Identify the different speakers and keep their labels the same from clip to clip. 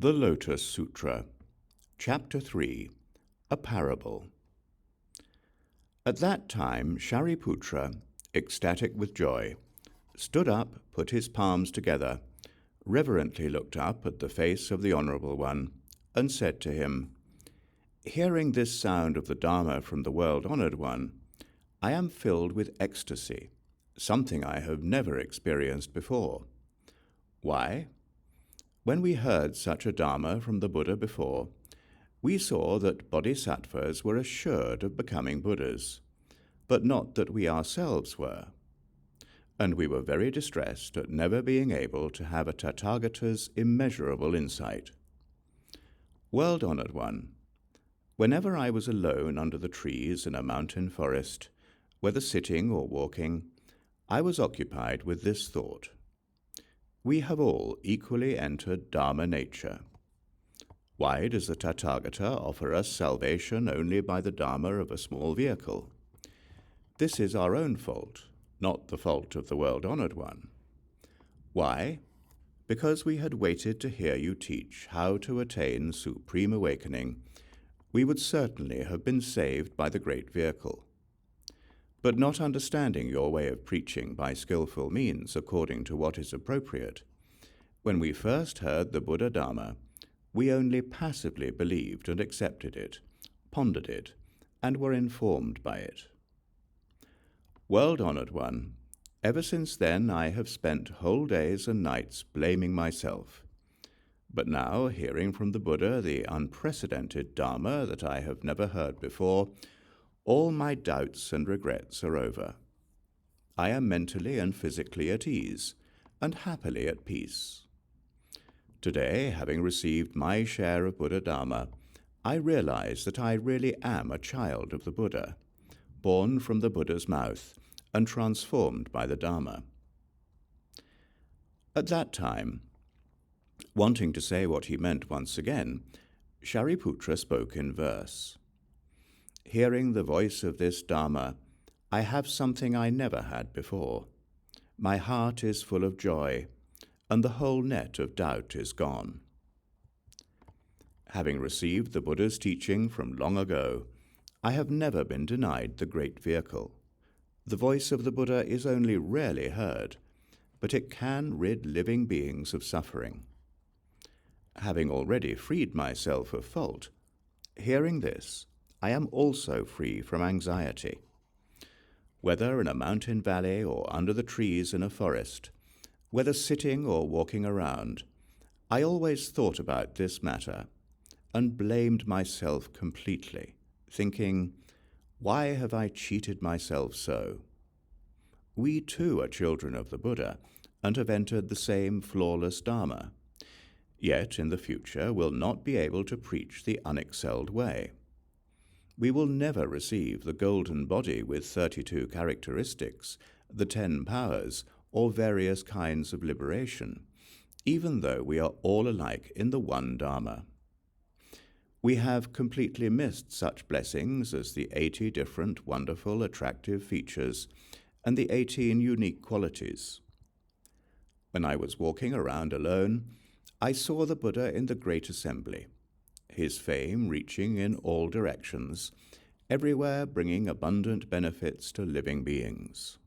Speaker 1: The Lotus Sutra, Chapter 3, A Parable. At that time Shariputra, ecstatic with joy, stood up, put his palms together, reverently looked up at the face of the Honourable One, and said to him, "Hearing this sound of the Dharma from the world-honoured one, I am filled with ecstasy, something I have never experienced before. Why? When we heard such a Dharma from the Buddha before, we saw that bodhisattvas were assured of becoming Buddhas, but not that we ourselves were. And we were very distressed at never being able to have a Tathagata's immeasurable insight. World-honoured one, whenever I was alone under the trees in a mountain forest, whether sitting or walking, I was occupied with this thought. We have all equally entered Dharma nature. Why does the Tathagata offer us salvation only by the Dharma of a small vehicle? This is our own fault, not the fault of the world-honoured one. Why? Because we had waited to hear you teach how to attain supreme awakening, we would certainly have been saved by the great vehicle. But not understanding your way of preaching by skillful means according to what is appropriate, when we first heard the Buddha Dharma, we only passively believed and accepted it, pondered it, and were informed by it. World-honoured one, ever since then I have spent whole days and nights blaming myself. But now, hearing from the Buddha the unprecedented Dharma that I have never heard before, all my doubts and regrets are over. I am mentally and physically at ease, and happily at peace. Today, having received my share of Buddha Dharma, I realize that I really am a child of the Buddha, born from the Buddha's mouth and transformed by the Dharma." At that time, wanting to say what he meant once again, Shariputra spoke in verse. Hearing the voice of this Dharma, I have something I never had before. My heart is full of joy, and the whole net of doubt is gone. Having received the Buddha's teaching from long ago, I have never been denied the great vehicle. The voice of the Buddha is only rarely heard, but it can rid living beings of suffering. Having already freed myself of fault, hearing this, I am also free from anxiety. Whether in a mountain valley or under the trees in a forest, whether sitting or walking around, I always thought about this matter and blamed myself completely, thinking, why have I cheated myself so? We too are children of the Buddha and have entered the same flawless Dharma, yet in the future will not be able to preach the unexcelled way. We will never receive the golden body with 32 characteristics, the 10 powers, or various kinds of liberation, even though we are all alike in the one Dharma. We have completely missed such blessings as the 80 different wonderful, attractive features and the 18 unique qualities. When I was walking around alone, I saw the Buddha in the great assembly, his fame reaching in all directions, everywhere bringing abundant benefits to living beings.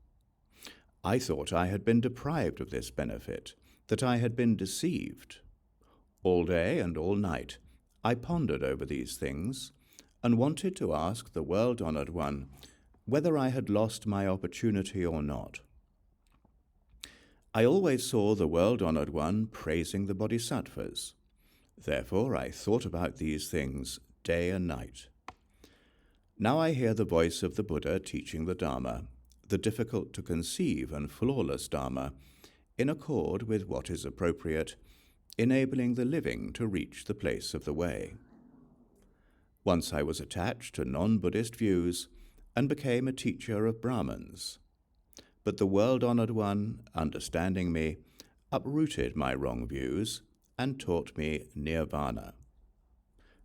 Speaker 1: I thought I had been deprived of this benefit, that I had been deceived. All day and all night, I pondered over these things and wanted to ask the world-honoured one whether I had lost my opportunity or not. I always saw the world-honoured one praising the bodhisattvas. Therefore, I thought about these things day and night. Now I hear the voice of the Buddha teaching the Dharma, the difficult-to-conceive and flawless Dharma, in accord with what is appropriate, enabling the living to reach the place of the way. Once I was attached to non-Buddhist views and became a teacher of Brahmins. But the world-honoured one, understanding me, uprooted my wrong views and taught me nirvana.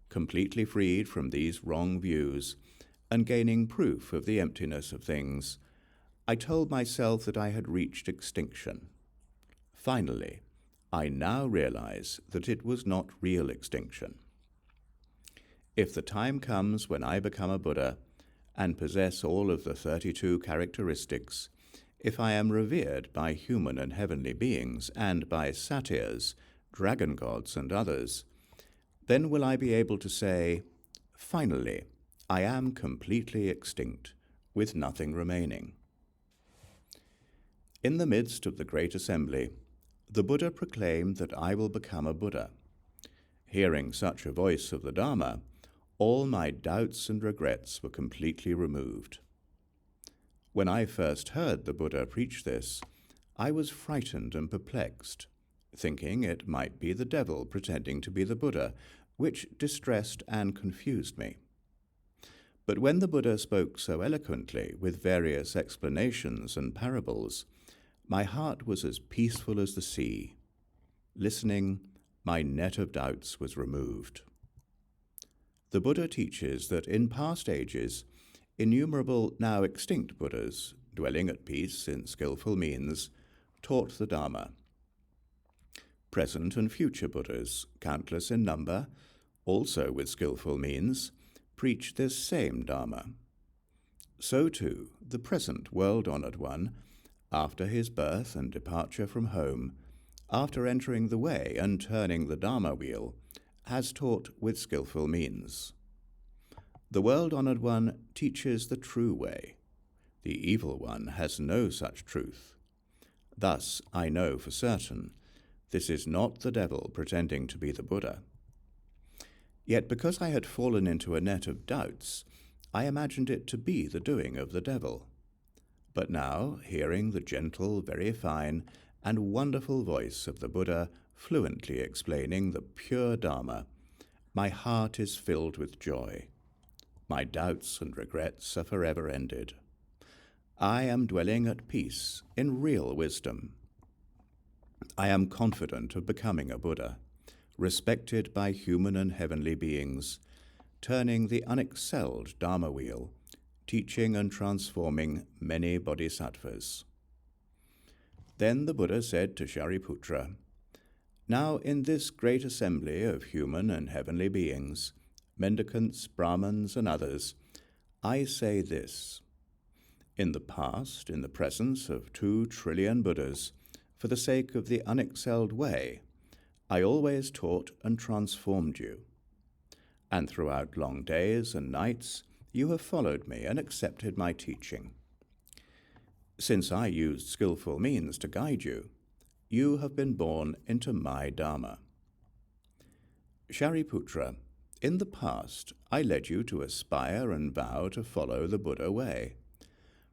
Speaker 1: Completely freed from these wrong views and gaining proof of the emptiness of things, I told myself that I had reached extinction. Finally, I now realize that it was not real extinction. If the time comes when I become a Buddha and possess all of the 32 characteristics, if I am revered by human and heavenly beings and by satyrs, dragon gods, and others, then will I be able to say, finally, I am completely extinct, with nothing remaining. In the midst of the great assembly, the Buddha proclaimed that I will become a Buddha. Hearing such a voice of the Dharma, all my doubts and regrets were completely removed. When I first heard the Buddha preach this, I was frightened and perplexed, thinking it might be the devil pretending to be the Buddha, which distressed and confused me. But when the Buddha spoke so eloquently with various explanations and parables, my heart was as peaceful as the sea. Listening, my net of doubts was removed. The Buddha teaches that in past ages, innumerable now extinct Buddhas, dwelling at peace in skillful means, taught the Dharma. Present and future Buddhas, countless in number, also with skillful means, preach this same Dharma. So too, the present world-honored one, after his birth and departure from home, after entering the way and turning the Dharma wheel, has taught with skillful means. The world-honored one teaches the true way. The evil one has no such truth. Thus, I know for certain, this is not the devil pretending to be the Buddha. Yet because I had fallen into a net of doubts, I imagined it to be the doing of the devil. But now, hearing the gentle, very fine, and wonderful voice of the Buddha fluently explaining the pure Dharma, my heart is filled with joy. My doubts and regrets are forever ended. I am dwelling at peace in real wisdom. I am confident of becoming a Buddha, respected by human and heavenly beings, turning the unexcelled Dharma wheel, teaching and transforming many bodhisattvas. Then the Buddha said to Shariputra, "Now in this great assembly of human and heavenly beings, mendicants, Brahmins, and others, I say this. In the past, in the presence of 2 trillion Buddhas, for the sake of the unexcelled way, I always taught and transformed you. And throughout long days and nights, you have followed me and accepted my teaching. Since I used skillful means to guide you, you have been born into my Dharma. Shariputra, in the past, I led you to aspire and vow to follow the Buddha way.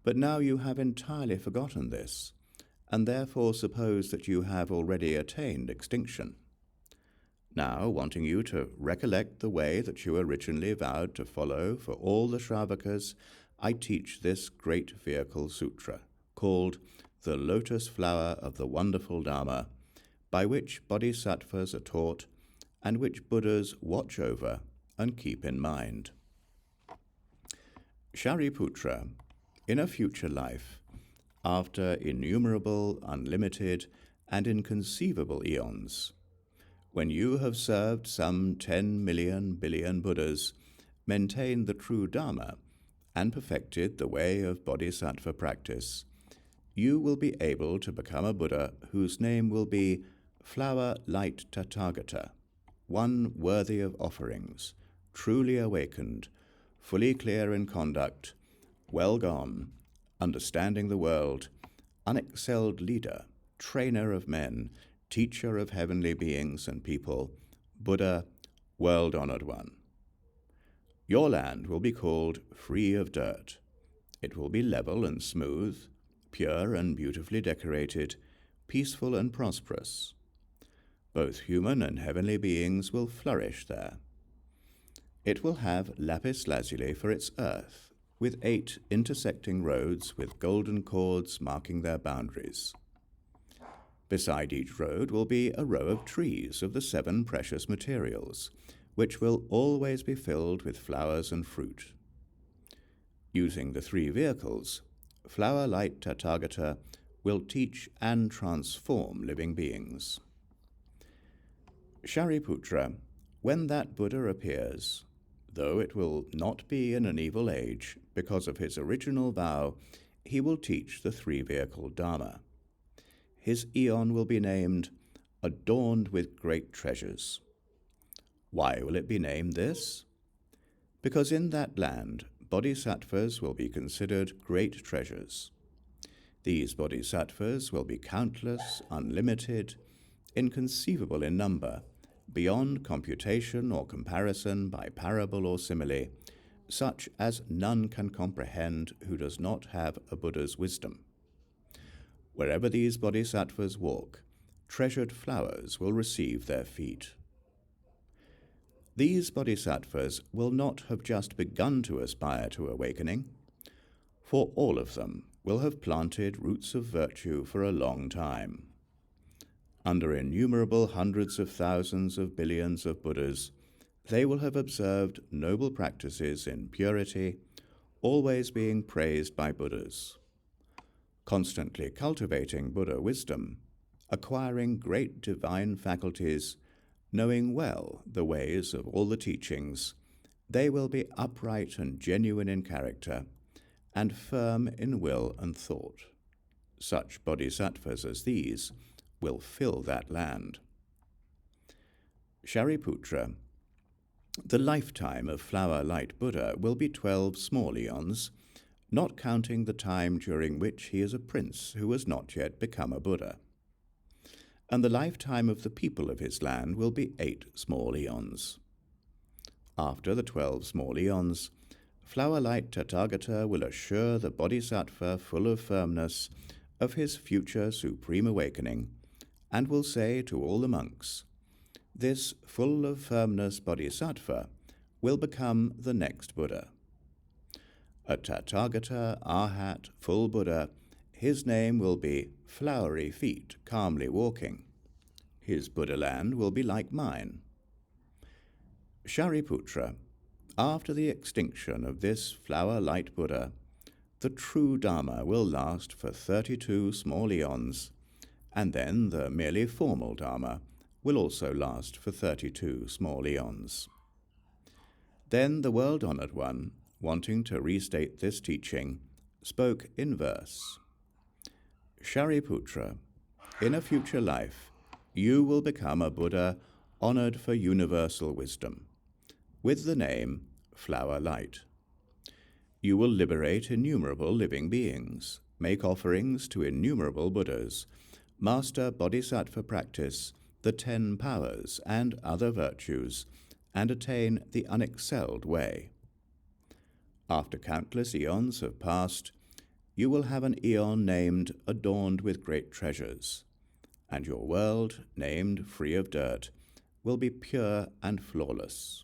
Speaker 1: But now you have entirely forgotten this, and therefore suppose that you have already attained extinction. Now, wanting you to recollect the way that you originally vowed to follow for all the Shravakas, I teach this great vehicle sutra, called the Lotus Flower of the Wonderful Dharma, by which bodhisattvas are taught, and which Buddhas watch over and keep in mind. Shariputra, in a future life, after innumerable, unlimited, and inconceivable eons, when you have served some 10 million billion Buddhas, maintained the true Dharma, and perfected the way of bodhisattva practice, you will be able to become a Buddha whose name will be Flower Light Tathagata, one worthy of offerings, truly awakened, fully clear in conduct, well gone, understanding the world, unexcelled leader, trainer of men, teacher of heavenly beings and people, Buddha, world-honored one. Your land will be called free of dirt. It will be level and smooth, pure and beautifully decorated, peaceful and prosperous. Both human and heavenly beings will flourish there. It will have lapis lazuli for its earth, with 8 intersecting roads with golden cords marking their boundaries. Beside each road will be a row of trees of the 7 precious materials, which will always be filled with flowers and fruit. Using the 3 vehicles, Flower Light Tathagata will teach and transform living beings. Shariputra, when that Buddha appears, though it will not be in an evil age, because of his original vow, he will teach the three-vehicle Dharma. His eon will be named Adorned with Great Treasures. Why will it be named this? Because in that land, bodhisattvas will be considered great treasures. These bodhisattvas will be countless, unlimited, inconceivable in number, beyond computation or comparison by parable or simile, such as none can comprehend who does not have a Buddha's wisdom. Wherever these bodhisattvas walk, treasured flowers will receive their feet. These bodhisattvas will not have just begun to aspire to awakening, for all of them will have planted roots of virtue for a long time. Under innumerable hundreds of thousands of billions of Buddhas, they will have observed noble practices in purity, always being praised by Buddhas, constantly cultivating Buddha wisdom, acquiring great divine faculties, knowing well the ways of all the teachings. They will be upright and genuine in character, and firm in will and thought. Such bodhisattvas as these will fill that land. Shariputra, the lifetime of Flower-Light Buddha will be 12 small eons, not counting the time during which he is a prince who has not yet become a Buddha. And the lifetime of the people of his land will be 8 small eons. After the 12 small eons, Flower-Light Tathagata will assure the bodhisattva full of firmness of his future supreme awakening, and will say to all the monks, this full of firmness bodhisattva will become the next Buddha. A Tathagata, Arhat, full Buddha, his name will be Flowery Feet, Calmly Walking. His Buddha land will be like mine. Shariputra, after the extinction of this Flower-Light Buddha, the true Dharma will last for 32 small eons, and then the merely formal Dharma will also last for 32 small eons. Then the world-honored one, wanting to restate this teaching, spoke in verse. Shariputra, in a future life, you will become a Buddha honored for universal wisdom, with the name Flower-Light. You will liberate innumerable living beings, make offerings to innumerable Buddhas, master bodhisattva practice, the 10 powers and other virtues, and attain the unexcelled way. After countless eons have passed, you will have an eon named Adorned with Great Treasures, and your world, named Free of Dirt, will be pure and flawless.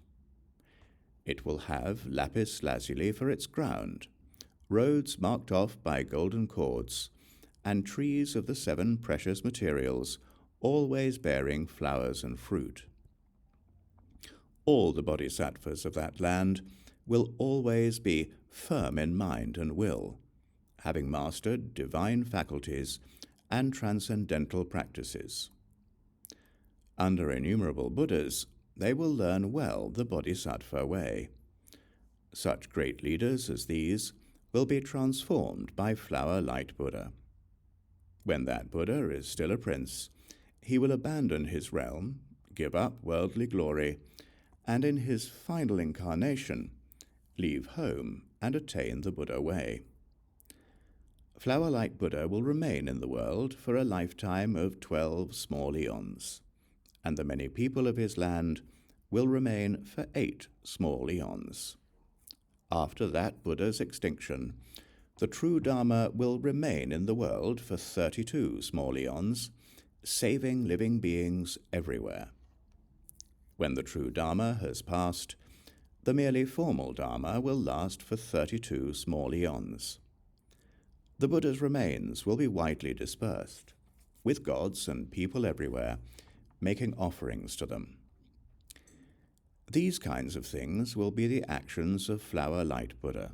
Speaker 1: It will have lapis lazuli for its ground, roads marked off by golden cords, and trees of the 7 precious materials, always bearing flowers and fruit. All the bodhisattvas of that land will always be firm in mind and will, having mastered divine faculties and transcendental practices. Under innumerable Buddhas, they will learn well the bodhisattva way. Such great leaders as these will be transformed by Flower-Light Buddha. When that Buddha is still a prince, he will abandon his realm, give up worldly glory, and in his final incarnation, leave home and attain the Buddha way. Flower-Light Buddha will remain in the world for a lifetime of 12 small eons, and the many people of his land will remain for 8 small eons. After that Buddha's extinction, the true Dharma will remain in the world for 32 small eons, saving living beings everywhere. When the true Dharma has passed, the merely formal Dharma will last for 32 small eons. The Buddha's remains will be widely dispersed, with gods and people everywhere making offerings to them. These kinds of things will be the actions of Flower-Light Buddha.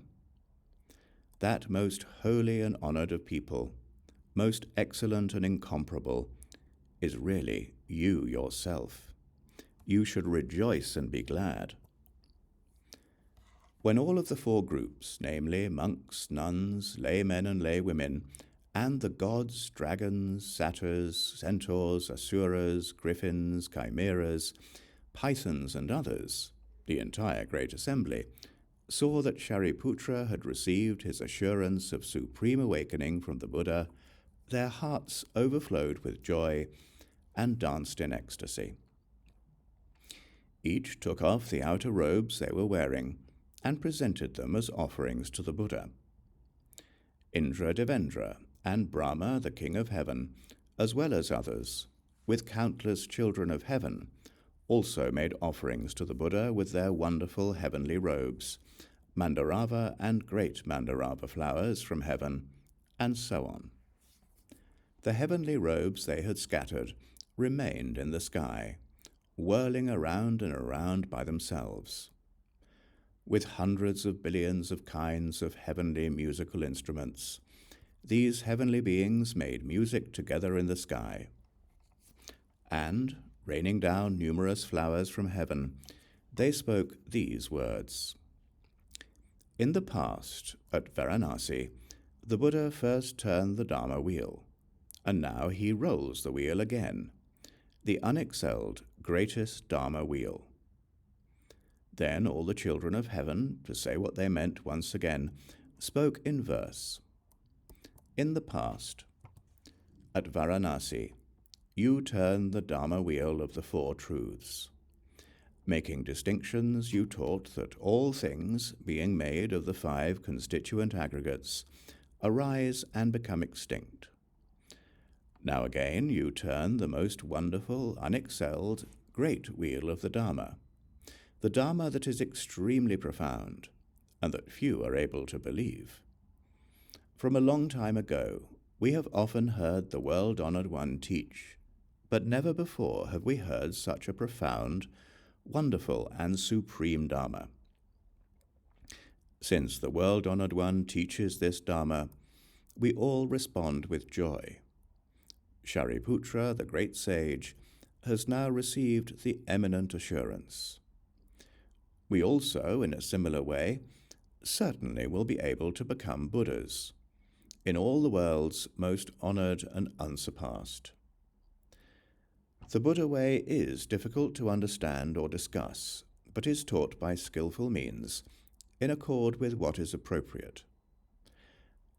Speaker 1: That most holy and honored of people, most excellent and incomparable, is really you yourself. you should rejoice and be glad. When all of the four groups, namely monks, nuns, laymen and laywomen, and the gods, dragons, satyrs, centaurs, asuras, griffins, chimeras, pythons and others, the entire great assembly, saw that Shariputra had received his assurance of supreme awakening from the Buddha, their hearts overflowed with joy and danced in ecstasy. Each took off the outer robes they were wearing and presented them as offerings to the Buddha. Indra Devendra and Brahma, the king of heaven, as well as others, with countless children of heaven, also made offerings to the Buddha with their wonderful heavenly robes, Mandarava and great Mandarava flowers from heaven, and so on. The heavenly robes they had scattered remained in the sky, whirling around and around by themselves. With hundreds of billions of kinds of heavenly musical instruments, these heavenly beings made music together in the sky. And, raining down numerous flowers from heaven, they spoke these words. In the past, at Varanasi, the Buddha first turned the Dharma wheel, and now he rolls the wheel again, the unexcelled greatest Dharma wheel. Then all the children of heaven, to say what they meant once again, spoke in verse. In the past, at Varanasi, you turned the Dharma wheel of the Four Truths. Making distinctions, you taught that all things, being made of the five constituent aggregates, arise and become extinct. Now again you turn the most wonderful, unexcelled, great wheel of the Dharma that is extremely profound, and that few are able to believe. From a long time ago, we have often heard the World-Honored One teach, but never before have we heard such a profound, wonderful, and supreme Dharma. Since the World-Honored One teaches this Dharma, we all respond with joy. Shariputra, the great sage, has now received the eminent assurance. We also, in a similar way, certainly will be able to become Buddhas, in all the worlds most honored and unsurpassed. The Buddha way is difficult to understand or discuss, but is taught by skillful means, in accord with what is appropriate.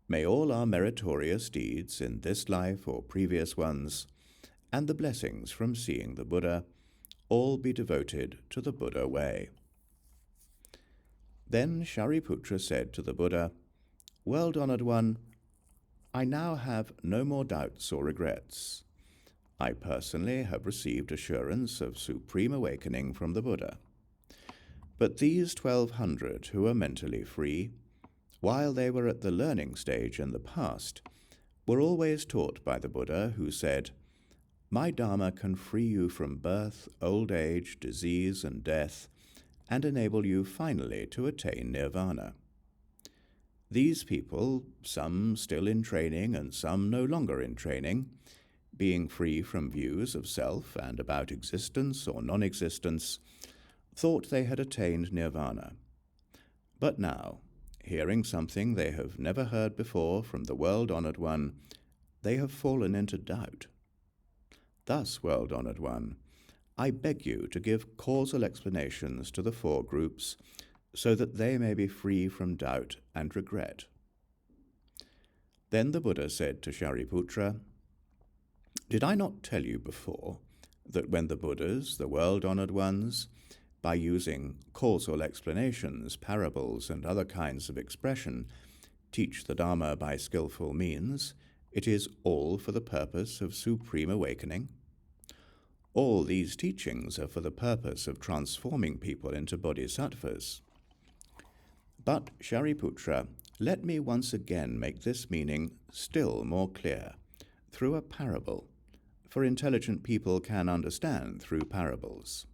Speaker 1: May all our meritorious deeds in this life or previous ones, and the blessings from seeing the Buddha, all be devoted to the Buddha way. Then Shariputra said to the Buddha, World-Honored One, I now have no more doubts or regrets. I personally have received assurance of supreme awakening from the Buddha. But these 1,200 who are mentally free, while they were at the learning stage in the past, were always taught by the Buddha, who said, My Dharma can free you from birth, old age, disease, and death, and enable you finally to attain nirvana. These people, some still in training and some no longer in training, being free from views of self and about existence or non-existence, thought they had attained nirvana. But now, hearing something they have never heard before from the World-Honored One, they have fallen into doubt. Thus, World-Honored One, I beg you to give causal explanations to the four groups, so that they may be free from doubt and regret. Then the Buddha said to Shariputra, Did I not tell you before that when the Buddhas, the World-Honored Ones, by using causal explanations, parables, and other kinds of expression, teach the Dharma by skillful means, it is all for the purpose of supreme awakening? All these teachings are for the purpose of transforming people into bodhisattvas. But, Shariputra, let me once again make this meaning still more clear, through a parable, for intelligent people can understand through parables.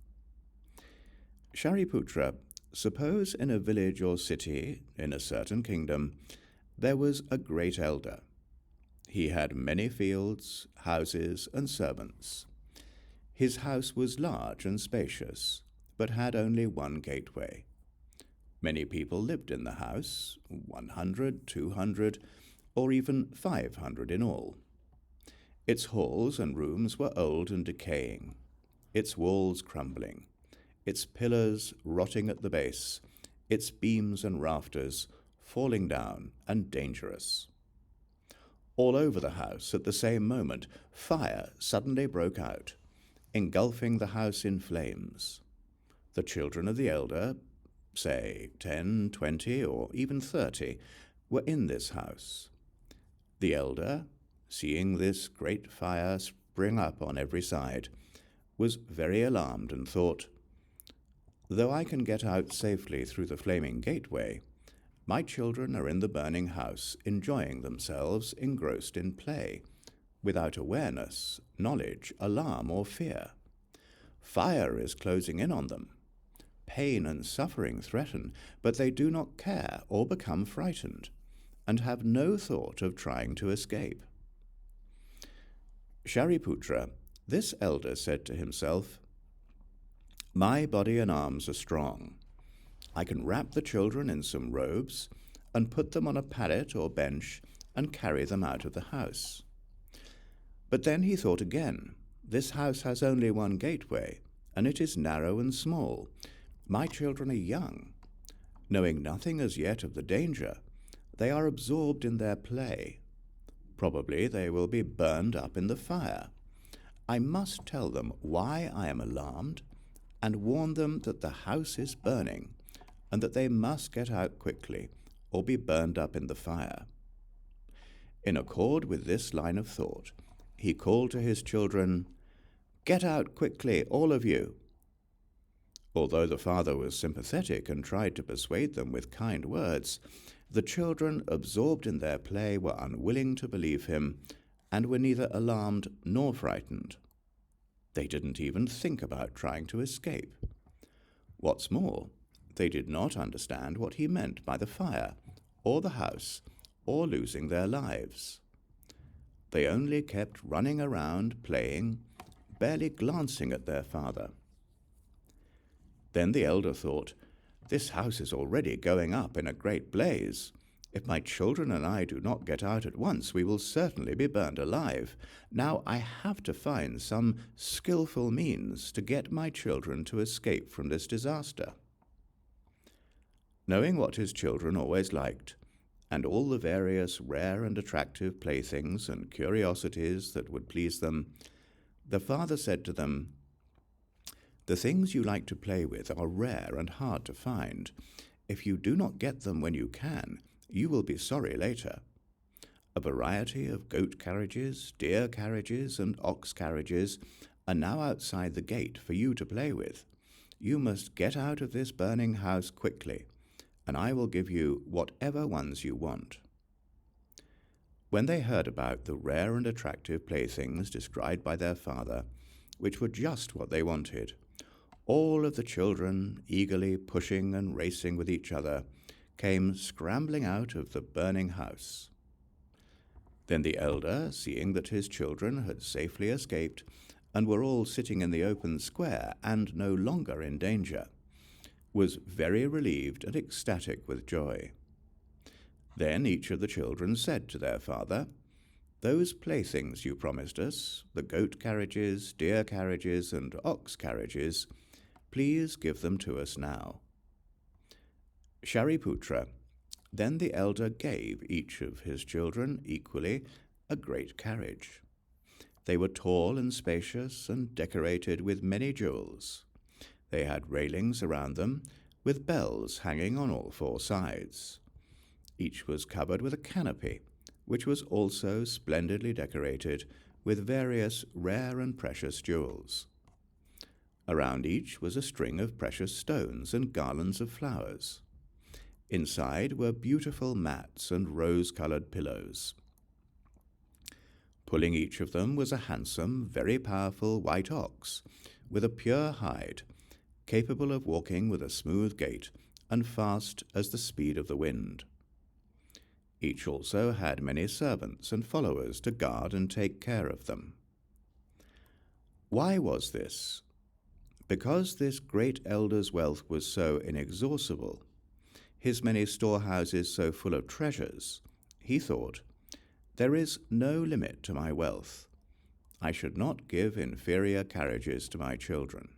Speaker 1: Shariputra, suppose in a village or city, in a certain kingdom, there was a great elder. He had many fields, houses, and servants. His house was large and spacious, but had only one gateway. Many people lived in the house, 100, 200, or even 500 in all. Its halls and rooms were old and decaying, its walls crumbling, its pillars rotting at the base, its beams and rafters falling down and dangerous. All over the house at the same moment, fire suddenly broke out, engulfing the house in flames. The children of the elder, say 10, 20, or even 30, were in this house. The elder, seeing this great fire spring up on every side, was very alarmed and thought, "Though I can get out safely through the flaming gateway, my children are in the burning house, enjoying themselves, engrossed in play, without awareness, knowledge, alarm, or fear. Fire is closing in on them. Pain and suffering threaten, but they do not care or become frightened, and have no thought of trying to escape." Shariputra, this elder said to himself, "My body and arms are strong. I can wrap the children in some robes and put them on a pallet or bench and carry them out of the house." But then he thought again, "This house has only one gateway, and it is narrow and small. My children are young. Knowing nothing as yet of the danger, they are absorbed in their play. Probably they will be burned up in the fire. I must tell them why I am alarmed and warn them that the house is burning and that they must get out quickly or be burned up in the fire." In accord with this line of thought, he called to his children, "Get out quickly, all of you." Although the father was sympathetic and tried to persuade them with kind words, the children, absorbed in their play, were unwilling to believe him and were neither alarmed nor frightened. They didn't even think about trying to escape. What's more, they did not understand what he meant by the fire, or the house, or losing their lives. They only kept running around, playing, barely glancing at their father. Then the elder thought, "This house is already going up in a great blaze. If my children and I do not get out at once, we will certainly be burned alive. Now I have to find some skillful means to get my children to escape from this disaster." Knowing what his children always liked, and all the various rare and attractive playthings and curiosities that would please them, the father said to them, "The things you like to play with are rare and hard to find. If you do not get them when you can, you will be sorry later. A variety of goat carriages, deer carriages, and ox carriages are now outside the gate for you to play with. You must get out of this burning house quickly, and I will give you whatever ones you want." When they heard about the rare and attractive playthings described by their father, which were just what they wanted, all of the children, eagerly pushing and racing with each other, came scrambling out of the burning house. Then the elder, seeing that his children had safely escaped and were all sitting in the open square and no longer in danger, was very relieved and ecstatic with joy. Then each of the children said to their father, "Those playthings you promised us, the goat carriages, deer carriages, and ox carriages, please give them to us now." Shariputra, then the elder gave each of his children equally a great carriage. They were tall and spacious and decorated with many jewels. They had railings around them, with bells hanging on all four sides. Each was covered with a canopy, which was also splendidly decorated with various rare and precious jewels. Around each was a string of precious stones and garlands of flowers. Inside were beautiful mats and rose-colored pillows. Pulling each of them was a handsome, very powerful white ox, with a pure hide, capable of walking with a smooth gait and fast as the speed of the wind. Each also had many servants and followers to guard and take care of them. Why was this? Because this great elder's wealth was so inexhaustible, his many storehouses so full of treasures, he thought, "There is no limit to my wealth. I should not give inferior carriages to my children.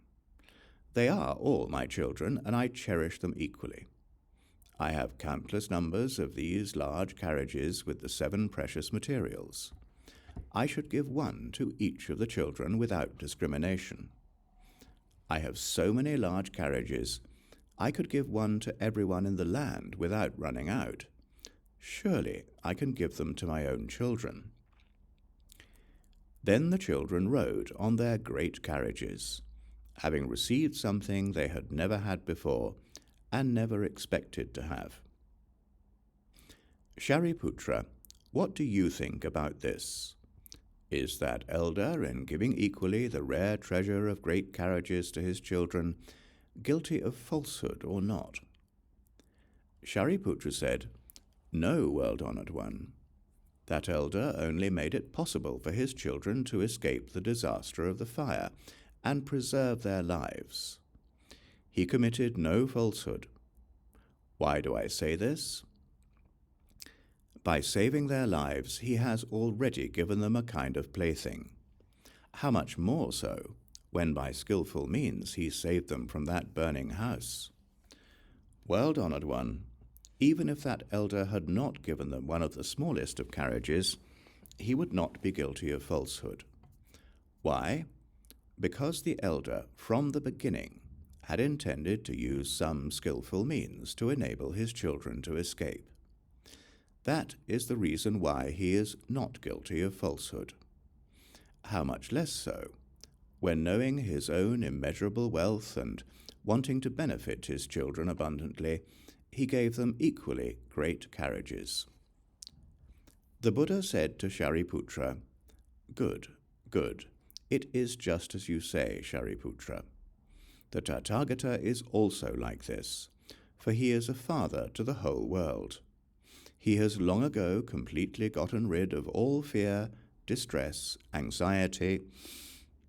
Speaker 1: They are all my children, and I cherish them equally. I have countless numbers of these large carriages with the 7 precious materials. I should give one to each of the children without discrimination. I have so many large carriages, I could give one to everyone in the land without running out. Surely I can give them to my own children." Then the children rode on their great carriages, having received something they had never had before and never expected to have. Shariputra, what do you think about this? Is that elder, in giving equally the rare treasure of great carriages to his children, guilty of falsehood or not? Shariputra said, "No, world-honored one. That elder only made it possible for his children to escape the disaster of the fire and preserve their lives. He committed no falsehood. Why do I say this? By saving their lives, he has already given them a kind of plaything. How much more so, when by skillful means he saved them from that burning house? World-honored one, even if that elder had not given them one of the smallest of carriages, he would not be guilty of falsehood. Why? Because the elder, from the beginning, had intended to use some skillful means to enable his children to escape. That is the reason why he is not guilty of falsehood. How much less so, when knowing his own immeasurable wealth and wanting to benefit his children abundantly, he gave them equally great carriages. The Buddha said to Shariputra, "Good, good. It is just as you say, Shariputra. The Tathagata is also like this, for he is a father to the whole world. He has long ago completely gotten rid of all fear, distress, anxiety,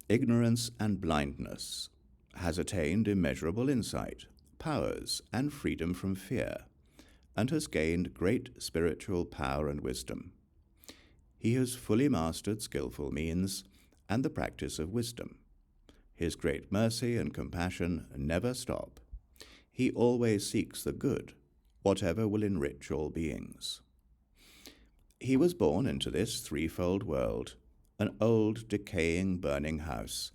Speaker 1: ignorance, and blindness, has attained immeasurable insight, powers, and freedom from fear, and has gained great spiritual power and wisdom. He has fully mastered skillful means and the practice of wisdom. His great mercy and compassion never stop. He always seeks the good, whatever will enrich all beings. He was born into this threefold world, an old, decaying, burning house,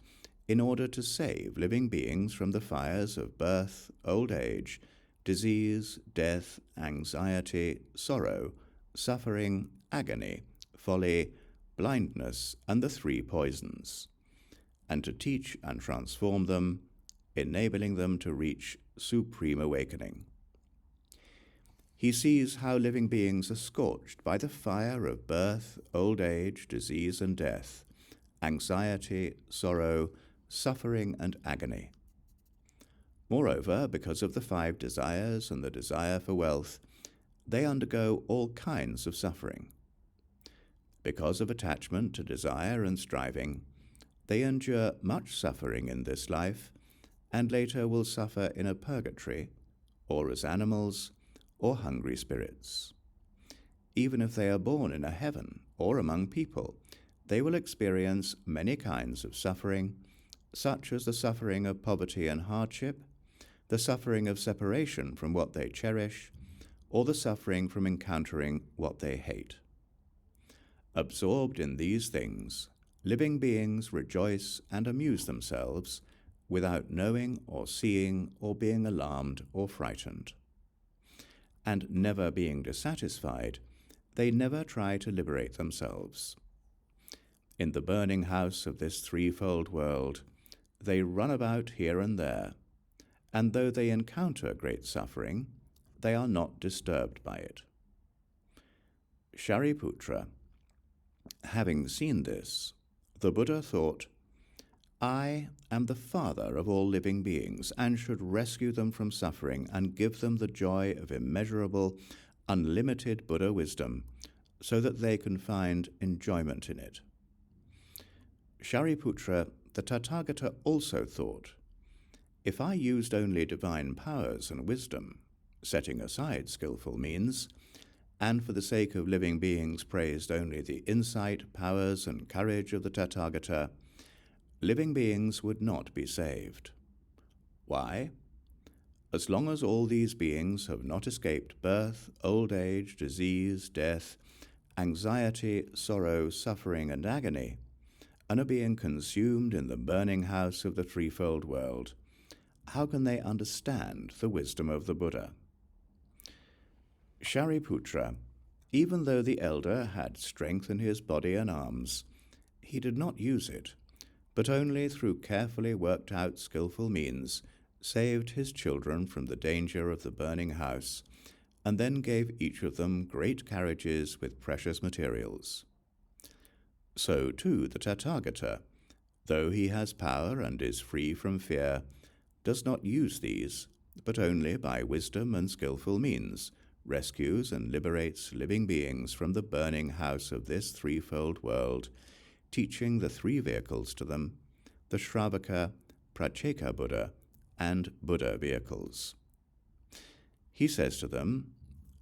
Speaker 1: in order to save living beings from the fires of birth, old age, disease, death, anxiety, sorrow, suffering, agony, folly, blindness, and the 3 poisons, and to teach and transform them, enabling them to reach supreme awakening. He sees how living beings are scorched by the fire of birth, old age, disease, and death, anxiety, sorrow, suffering, and agony. Moreover, because of the 5 desires and the desire for wealth, they undergo all kinds of suffering. Because of attachment to desire and striving, they endure much suffering in this life, and later will suffer in a purgatory, or as animals, or hungry spirits. Even if they are born in a heaven or among people, they will experience many kinds of suffering, such as the suffering of poverty and hardship, the suffering of separation from what they cherish, or the suffering from encountering what they hate. Absorbed in these things, living beings rejoice and amuse themselves without knowing or seeing or being alarmed or frightened. And never being dissatisfied, they never try to liberate themselves. In the burning house of this threefold world, they run about here and there, and though they encounter great suffering, they are not disturbed by it. Shariputra, having seen this, the Buddha thought, "I am the father of all living beings, and should rescue them from suffering and give them the joy of immeasurable, unlimited Buddha wisdom, so that they can find enjoyment in it." Shariputra the Tathagata also thought, if I used only divine powers and wisdom, setting aside skillful means, and for the sake of living beings praised only the insight, powers, and courage of the Tathagata, living beings would not be saved. Why? As long as all these beings have not escaped birth, old age, disease, death, anxiety, sorrow, suffering, and agony, and are being consumed in the burning house of the threefold world, how can they understand the wisdom of the Buddha? Shariputra, even though the elder had strength in his body and arms, he did not use it, but only through carefully worked out skillful means saved his children from the danger of the burning house, and then gave each of them great carriages with precious materials. So too the Tathagata, though he has power and is free from fear, does not use these, but only by wisdom and skillful means rescues and liberates living beings from the burning house of this threefold world, teaching the three vehicles to them, the Shravaka, Pratyeka Buddha, and Buddha vehicles. He says to them,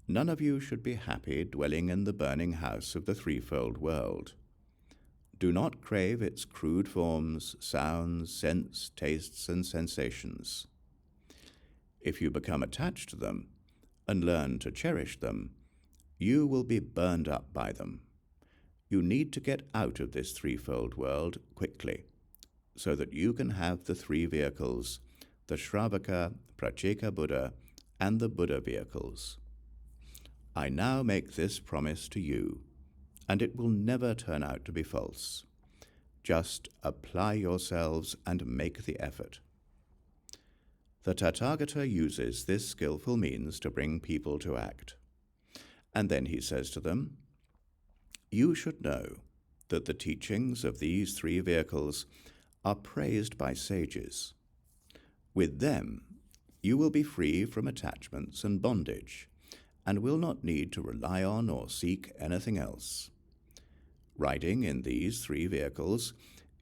Speaker 1: none of you should be happy dwelling in the burning house of the threefold world. Do not crave its crude forms, sounds, scents, tastes, and sensations. If you become attached to them and learn to cherish them, you will be burned up by them. You need to get out of this threefold world quickly, so that you can have the three vehicles, the Shravaka, Pratyeka Buddha, and the Buddha vehicles. I now make this promise to you, and it will never turn out to be false. Just apply yourselves and make the effort. The Tathagata uses this skillful means to bring people to act. And then he says to them, you should know that the teachings of these three vehicles are praised by sages. With them, you will be free from attachments and bondage, and will not need to rely on or seek anything else. Riding in these three vehicles,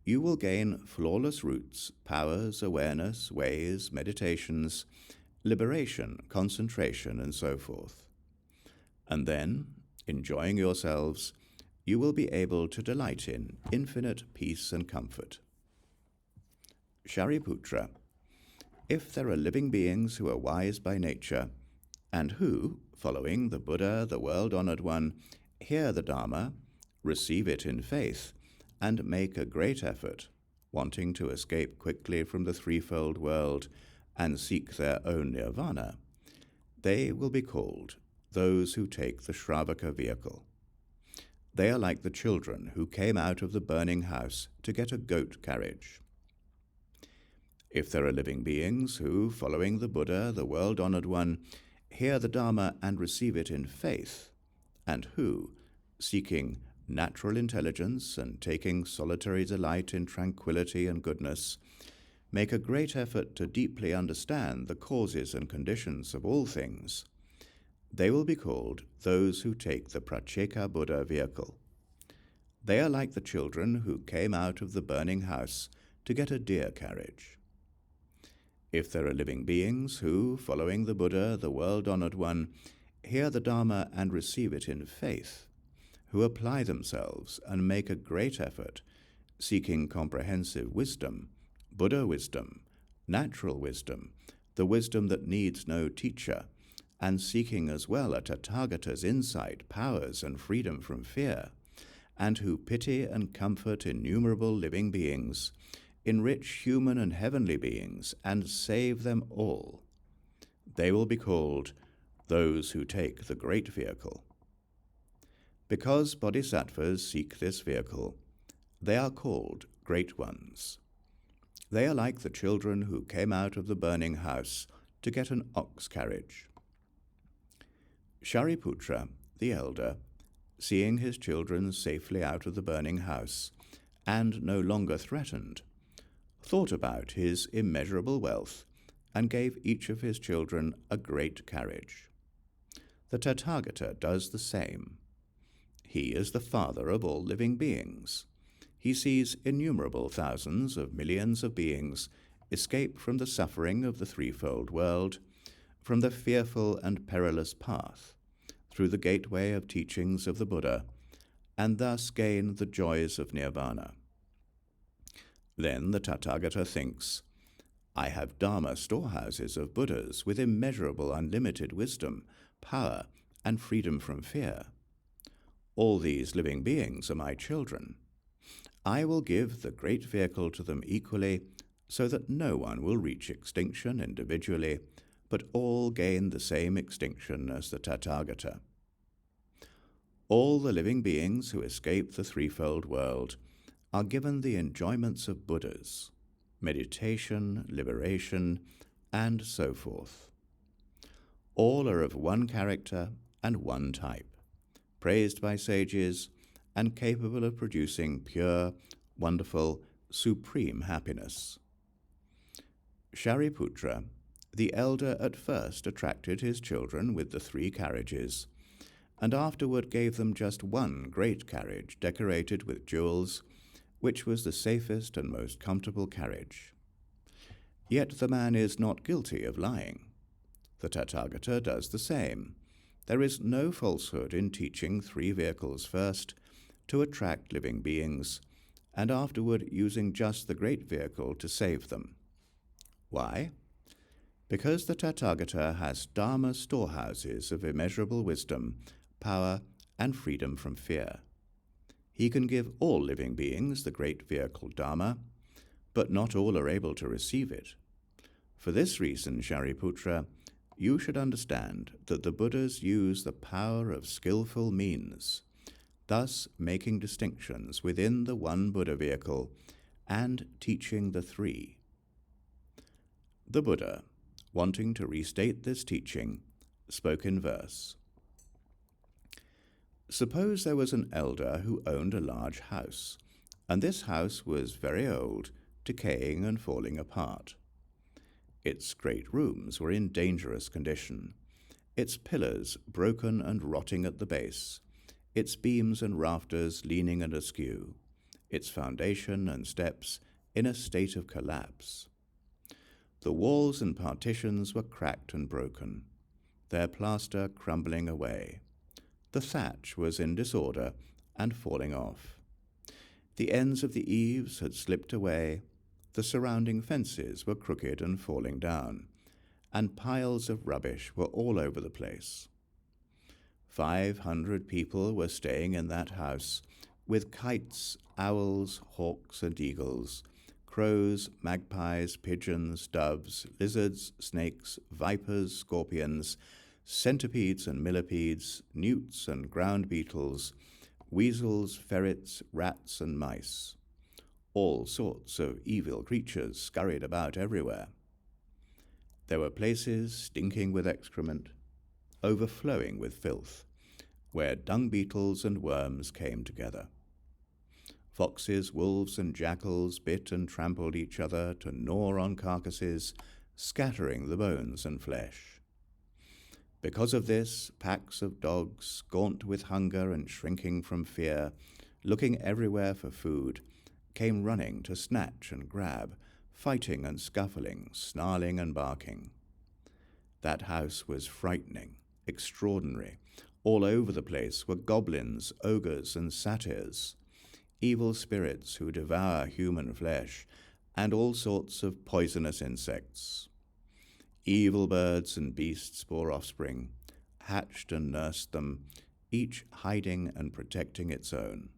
Speaker 1: you will gain flawless roots, powers, awareness, ways, meditations, liberation, concentration, and so forth. And then, enjoying yourselves, you will be able to delight in infinite peace and comfort. Shariputra, if there are living beings who are wise by nature, and who, following the Buddha, the world-honored one, hear the Dharma, receive it in faith, and make a great effort, wanting to escape quickly from the threefold world and seek their own nirvana, they will be called those who take the Shravaka vehicle. They are like the children who came out of the burning house to get a goat carriage. If there are living beings who, following the Buddha, the world-honored one, hear the Dharma and receive it in faith, and who, seeking natural intelligence and taking solitary delight in tranquility and goodness, make a great effort to deeply understand the causes and conditions of all things, they will be called those who take the Pratyeka Buddha vehicle. They are like the children who came out of the burning house to get a deer carriage. If there are living beings who, following the Buddha, the world-honored one, hear the Dharma and receive it in faith, who apply themselves and make a great effort, seeking comprehensive wisdom, Buddha wisdom, natural wisdom, the wisdom that needs no teacher, and seeking as well a Tathagata's insight, powers, and freedom from fear, and who pity and comfort innumerable living beings, enrich human and heavenly beings, and save them all, they will be called those who take the great vehicle. Because bodhisattvas seek this vehicle, they are called great ones. They are like the children who came out of the burning house to get an ox carriage. Shariputra, the elder, seeing his children safely out of the burning house, and no longer threatened, thought about his immeasurable wealth, and gave each of his children a great carriage. The Tathagata does the same. He is the father of all living beings. he sees innumerable thousands of millions of beings escape from the suffering of the threefold world, from the fearful and perilous path, through the gateway of teachings of the Buddha, and thus gain the joys of nirvana. Then the Tathagata thinks, I have Dharma storehouses of Buddhas with immeasurable unlimited wisdom, power, and freedom from fear. All these living beings are my children. I will give the great vehicle to them equally, so that no one will reach extinction individually, but all gain the same extinction as the Tathagata. All the living beings who escape the threefold world are given the enjoyments of Buddhas, meditation, liberation, and so forth. All are of one character and one type, praised by sages, and capable of producing pure, wonderful, supreme happiness. Shariputra, the elder, at first attracted his children with the 3 carriages, and afterward gave them just one great carriage decorated with jewels, which was the safest and most comfortable carriage. Yet the man is not guilty of lying. The Tathagata does the same. There is no falsehood in teaching 3 vehicles first to attract living beings, and afterward using just the great vehicle to save them. Why? Because the Tathagata has Dharma storehouses of immeasurable wisdom, power, and freedom from fear. He can give all living beings the great vehicle Dharma, but not all are able to receive it. For this reason, Shariputra, you should understand that the Buddhas use the power of skillful means, thus making distinctions within the one Buddha vehicle and teaching the 3. The Buddha, wanting to restate this teaching, spoke in verse. Suppose there was an elder who owned a large house, and this house was very old, decaying and falling apart. Its great rooms were in dangerous condition, its pillars broken and rotting at the base, its beams and rafters leaning and askew, its foundation and steps in a state of collapse. The walls and partitions were cracked and broken, their plaster crumbling away. The thatch was in disorder and falling off. The ends of the eaves had slipped away, the surrounding fences were crooked and falling down, and piles of rubbish were all over the place. 500 people were staying in that house, with kites, owls, hawks, and eagles, crows, magpies, pigeons, doves, lizards, snakes, vipers, scorpions, centipedes and millipedes, newts and ground beetles, weasels, ferrets, rats, and mice. All sorts of evil creatures scurried about everywhere. There were places stinking with excrement, overflowing with filth, where dung beetles and worms came together. Foxes, wolves, and jackals bit and trampled each other to gnaw on carcasses, scattering the bones and flesh. Because of this, packs of dogs, gaunt with hunger and shrinking from fear, looking everywhere for food, came running to snatch and grab, fighting and scuffling, snarling and barking. That house was frightening, extraordinary. All over the place were goblins, ogres, and satyrs, evil spirits who devour human flesh, and all sorts of poisonous insects. Evil birds and beasts bore offspring, hatched and nursed them, each hiding and protecting its own.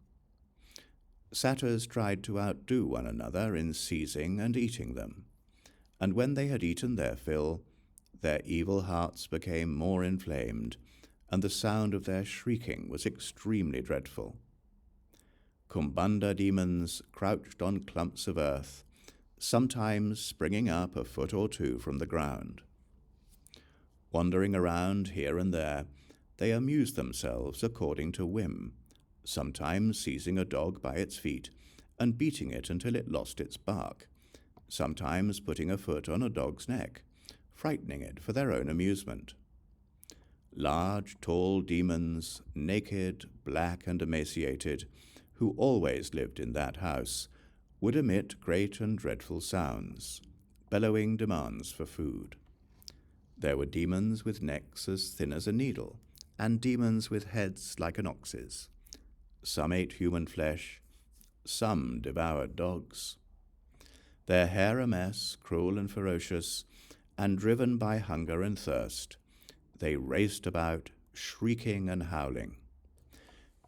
Speaker 1: Satyrs tried to outdo one another in seizing and eating them, and when they had eaten their fill, their evil hearts became more inflamed, and the sound of their shrieking was extremely dreadful. Kumbhanda demons crouched on clumps of earth, sometimes springing up a foot or 2 from the ground. Wandering around here and there, they amused themselves according to whim, sometimes seizing a dog by its feet and beating it until it lost its bark, sometimes putting a foot on a dog's neck, frightening it for their own amusement. Large, tall demons, naked, black, and emaciated, who always lived in that house, would emit great and dreadful sounds, bellowing demands for food. There were demons with necks as thin as a needle, and demons with heads like an ox's. Some ate human flesh, some devoured dogs. Their hair a mess, cruel and ferocious, and driven by hunger and thirst, they raced about, shrieking and howling.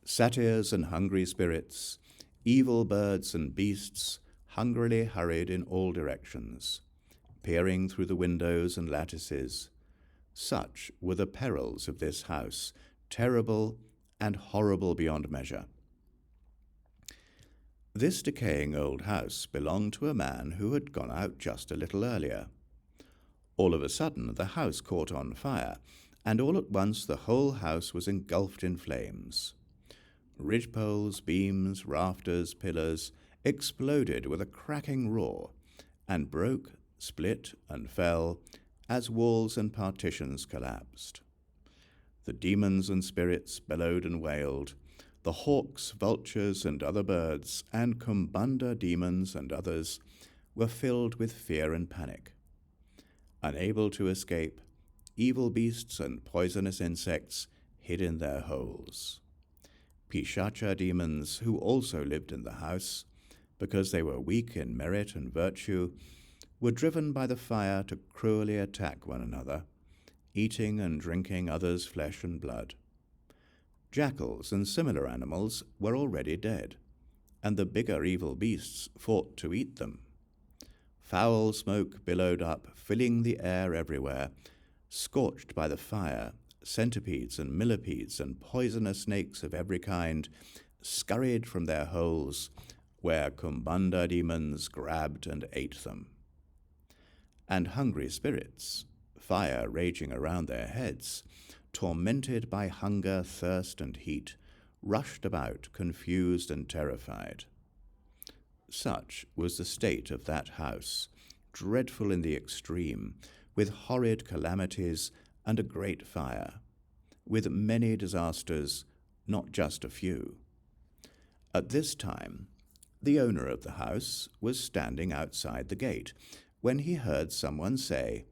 Speaker 1: Satyrs and hungry spirits, evil birds and beasts, hungrily hurried in all directions, peering through the windows and lattices. Such were the perils of this house, terrible and horrible beyond measure. This decaying old house belonged to a man who had gone out just a little earlier. All of a sudden the house caught on fire, and all at once the whole house was engulfed in flames. Ridgepoles, beams, rafters, pillars exploded with a cracking roar, and broke, split, and fell as walls and partitions collapsed. The demons and spirits bellowed and wailed. The hawks, vultures, and other birds, and kumbanda demons and others, were filled with fear and panic. Unable to escape, evil beasts and poisonous insects hid in their holes. Pishacha demons, who also lived in the house, because they were weak in merit and virtue, were driven by the fire to cruelly attack one another, eating and drinking others' flesh and blood. Jackals and similar animals were already dead, and the bigger evil beasts fought to eat them. Foul smoke billowed up, filling the air everywhere. Scorched by the fire, centipedes and millipedes and poisonous snakes of every kind scurried from their holes, where kumbanda demons grabbed and ate them. And hungry spirits, fire raging around their heads, tormented by hunger, thirst, and heat, rushed about, confused and terrified. Such was the state of that house, dreadful in the extreme, with horrid calamities and a great fire, with many disasters, not just a few. At this time, the owner of the house was standing outside the gate, when he heard someone say,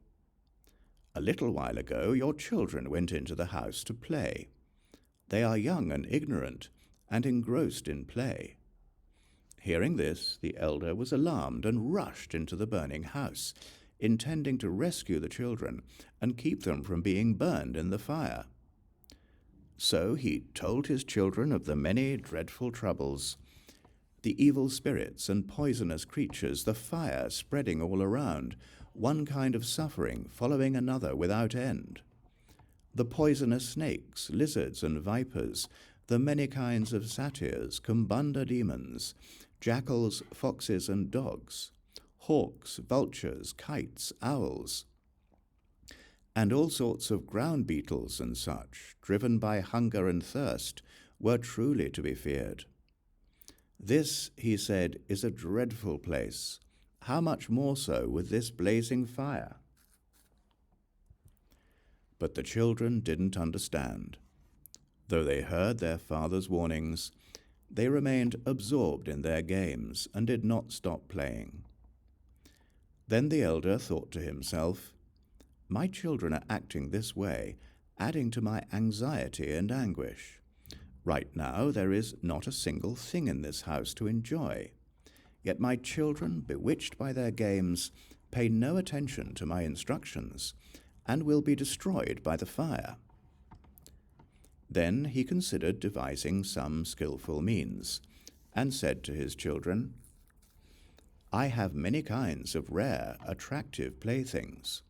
Speaker 1: "A little while ago your children went into the house to play. They are young and ignorant, and engrossed in play." Hearing this, the elder was alarmed and rushed into the burning house, intending to rescue the children and keep them from being burned in the fire. So he told his children of the many dreadful troubles, the evil spirits and poisonous creatures, the fire spreading all around, one kind of suffering following another without end, the poisonous snakes, lizards, and vipers, the many kinds of satyrs, kumbanda demons, jackals, foxes, and dogs, hawks, vultures, kites, owls, and all sorts of ground beetles and such, driven by hunger and thirst, were truly to be feared. This, he said, is a dreadful place. How much more so with this blazing fire? But the children didn't understand. Though they heard their father's warnings, they remained absorbed in their games and did not stop playing. Then the elder thought to himself, "My children are acting this way, adding to my anxiety and anguish. Right now there is not a single thing in this house to enjoy. Yet my children, bewitched by their games, pay no attention to my instructions, and will be destroyed by the fire." Then he considered devising some skillful means, and said to his children, "I have many kinds of rare, attractive playthings,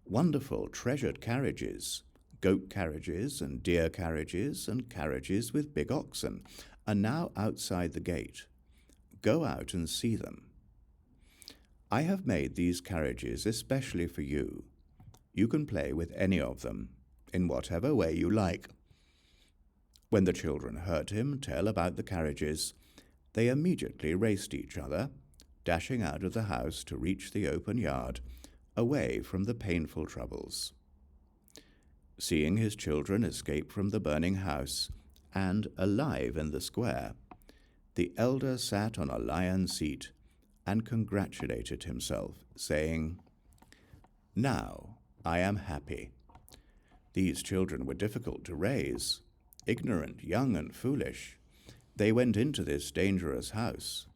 Speaker 1: wonderful treasured carriages, goat carriages and deer carriages and carriages with big oxen, are now outside the gate. Go out and see them. I have made these carriages especially for you. You can play with any of them, in whatever way you like." When the children heard him tell about the carriages, they immediately raced each other, dashing out of the house to reach the open yard, away from the painful troubles. Seeing his children escape from the burning house, and alive in the square, the elder sat on a lion seat and congratulated himself, saying, "Now I am happy." These children were difficult to raise, ignorant, young, and foolish. They went into this dangerous house.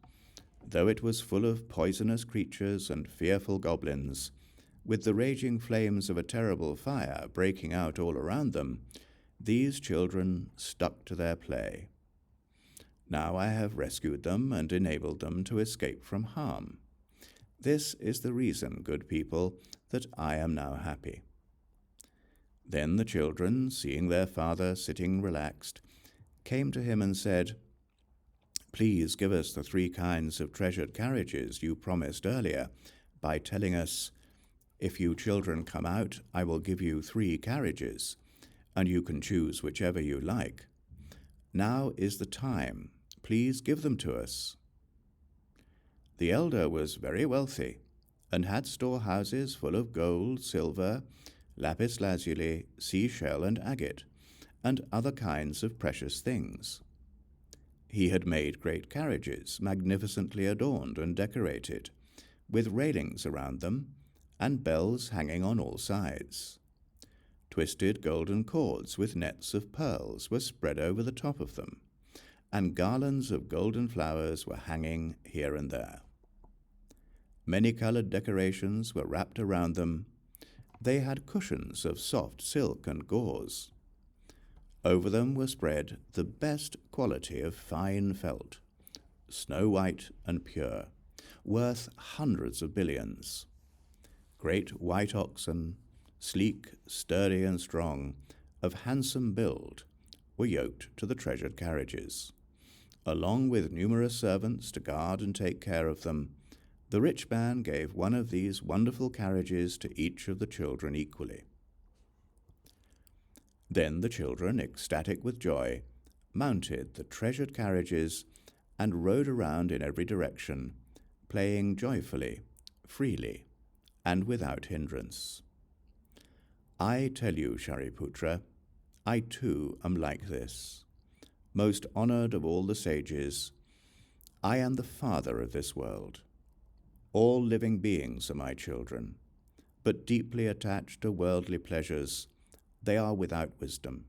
Speaker 1: Though it was full of poisonous creatures and fearful goblins, with the raging flames of a terrible fire breaking out all around them, these children stuck to their play. Now I have rescued them and enabled them to escape from harm. This is the reason, good people, that I am now happy. Then the children, seeing their father sitting relaxed, came to him and said, "Please give us the 3 kinds of treasured carriages you promised earlier by telling us, 'If you children come out, I will give you 3 carriages, and you can choose whichever you like. Now is the time. Please give them to us.' The elder was very wealthy and had storehouses full of gold, silver, lapis lazuli, seashell, and agate, and other kinds of precious things. He had made great carriages, magnificently adorned and decorated, with railings around them, and bells hanging on all sides. Twisted golden cords with nets of pearls were spread over the top of them, and garlands of golden flowers were hanging here and there. Many-colored decorations were wrapped around them. They had cushions of soft silk and gauze. Over them were spread the best quality of fine felt, snow-white and pure, worth hundreds of billions. Great white oxen, sleek, sturdy, and strong, of handsome build, were yoked to the treasured carriages. Along with numerous servants to guard and take care of them, the rich man gave one of these wonderful carriages to each of the children equally. Then the children, ecstatic with joy, mounted the treasured carriages and rode around in every direction, playing joyfully, freely, and without hindrance. I tell you, Shariputra, I too am like this. Most honored of all the sages, I am the father of this world. All living beings are my children, but deeply attached to worldly pleasures, they are without wisdom.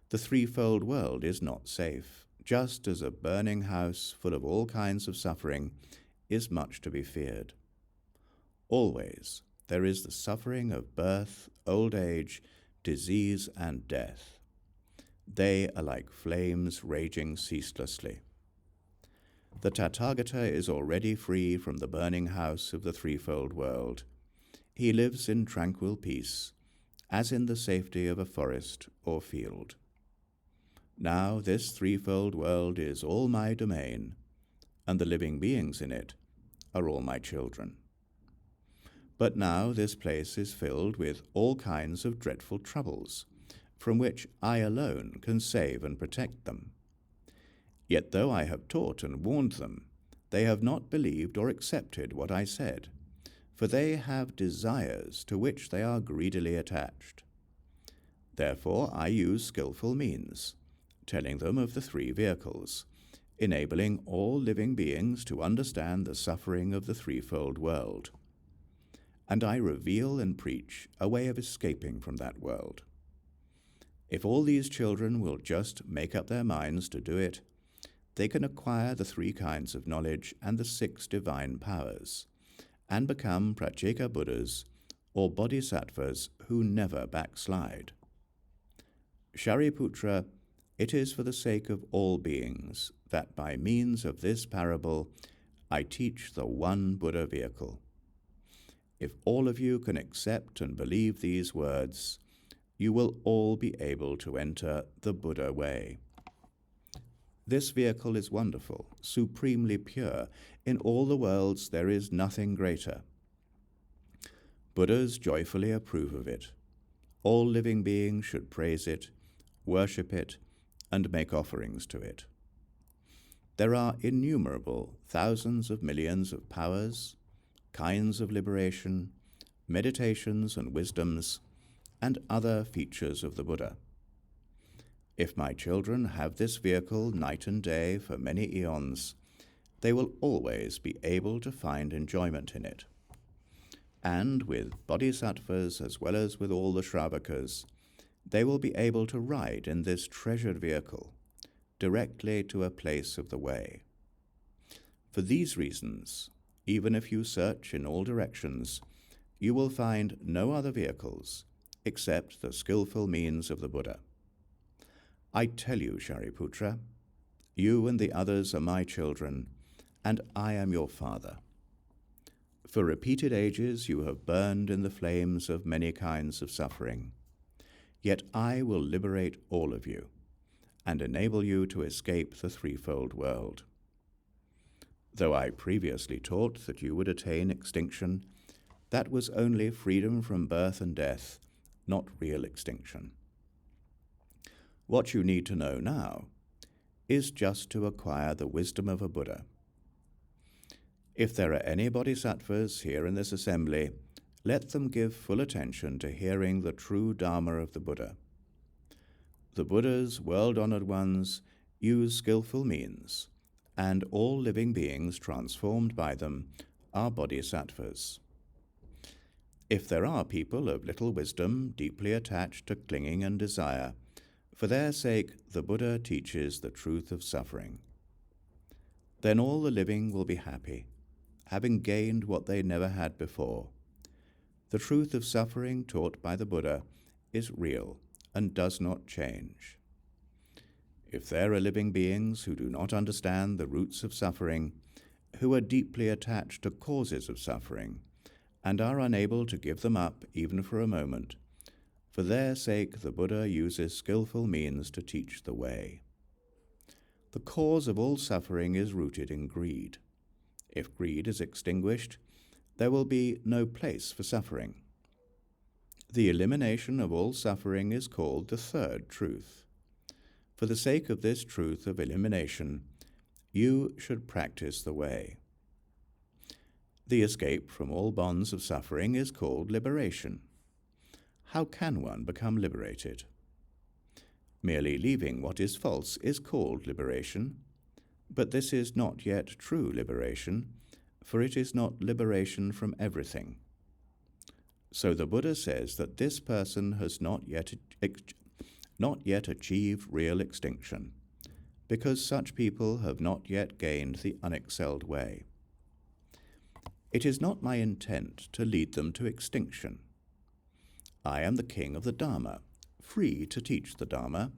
Speaker 1: The threefold world is not safe, just as a burning house full of all kinds of suffering is much to be feared. Always there is the suffering of birth, old age, disease, and death. They are like flames raging ceaselessly. The Tathagata is already free from the burning house of the threefold world. He lives in tranquil peace, as in the safety of a forest or field. Now this threefold world is all my domain, and the living beings in it are all my children. But now this place is filled with all kinds of dreadful troubles, from which I alone can save and protect them. Yet though I have taught and warned them, they have not believed or accepted what I said, for they have desires to which they are greedily attached. Therefore I use skillful means, telling them of the 3 vehicles, enabling all living beings to understand the suffering of the threefold world. And I reveal and preach a way of escaping from that world. If all these children will just make up their minds to do it, they can acquire the 3 kinds of knowledge and the 6 divine powers, and become Pratyeka Buddhas, or Bodhisattvas who never backslide. Shariputra, it is for the sake of all beings that by means of this parable I teach the one Buddha vehicle. If all of you can accept and believe these words, you will all be able to enter the Buddha way. This vehicle is wonderful, supremely pure. In all the worlds there is nothing greater. Buddhas joyfully approve of it. All living beings should praise it, worship it, and make offerings to it. There are innumerable thousands of millions of powers, kinds of liberation, meditations and wisdoms, and other features of the Buddha. If my children have this vehicle night and day for many eons, they will always be able to find enjoyment in it. And with bodhisattvas as well as with all the Shravakas, they will be able to ride in this treasured vehicle directly to a place of the way. For these reasons, even if you search in all directions, you will find no other vehicles except the skillful means of the Buddha. I tell you, Shariputra, you and the others are my children, and I am your father. For repeated ages you have burned in the flames of many kinds of suffering, yet I will liberate all of you and enable you to escape the threefold world. Though I previously taught that you would attain extinction, that was only freedom from birth and death, not real extinction. What you need to know now is just to acquire the wisdom of a Buddha. If there are any bodhisattvas here in this assembly, let them give full attention to hearing the true Dharma of the Buddha. The Buddhas, world-honored ones, use skillful means, and all living beings transformed by them are bodhisattvas. If there are people of little wisdom, deeply attached to clinging and desire, for their sake the Buddha teaches the truth of suffering. Then all the living will be happy, having gained what they never had before. The truth of suffering taught by the Buddha is real and does not change. If there are living beings who do not understand the roots of suffering, who are deeply attached to causes of suffering, and are unable to give them up even for a moment, for their sake the Buddha uses skillful means to teach the way. The cause of all suffering is rooted in greed. If greed is extinguished, there will be no place for suffering. The elimination of all suffering is called the third truth. For the sake of this truth of elimination, you should practice the way. The escape from all bonds of suffering is called liberation. How can one become liberated? Merely leaving what is false is called liberation, but this is not yet true liberation, for it is not liberation from everything. So the Buddha says that this person has not yet achieved real extinction, because such people have not yet gained the unexcelled way. It is not my intent to lead them to extinction. I am the king of the Dharma, free to teach the Dharma,